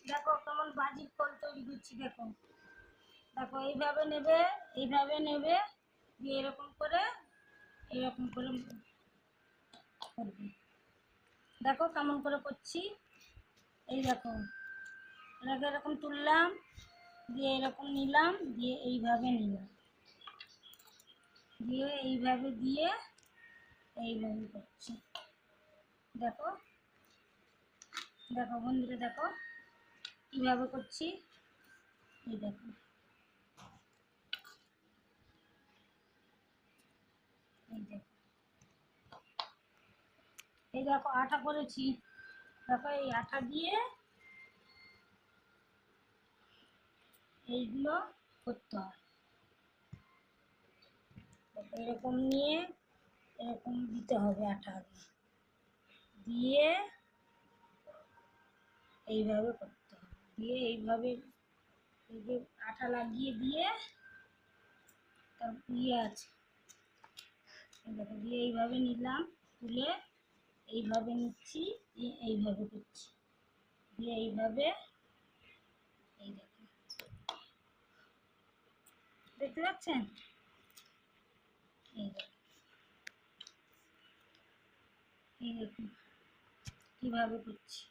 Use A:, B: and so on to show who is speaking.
A: দেখো কেমন বাজির ফল তৈরি করছি। দেখো দেখো এইভাবে নেবে, এইভাবে নেবে, দিয়ে এরকম করে করবে। দেখো কেমন করে করছি। এই দেখো এটাকে এরকম তুললাম, দিয়ে এরকম নিলাম, দিয়ে এইভাবে নিলাম, দিয়ে এইভাবে দিয়ে এইভাবে করছি। দেখো দেখো বন্ধুরা, দেখো কীভাবে করছি। এই দেখো, এই দেখো, এই দেখো আটা করেছি। দেখো এই আটা দিয়ে এইগুলো করতে হয়। এরকম নিয়ে এরকম দিতে হবে আটা, আগে দিয়ে এইভাবে করতে হবে, দিয়ে এইভাবে এই যে আটা লাগিয়ে দিয়ে তার ইয়ে আছে, দেখো দিয়ে এইভাবে নিলাম, তুলে এইভাবে নিচ্ছি, এইভাবে করছি, দিয়ে এইভাবে, এই দেখো দেখতে পাচ্ছেন, এই দেখো, এই দেখুন কীভাবে করছি।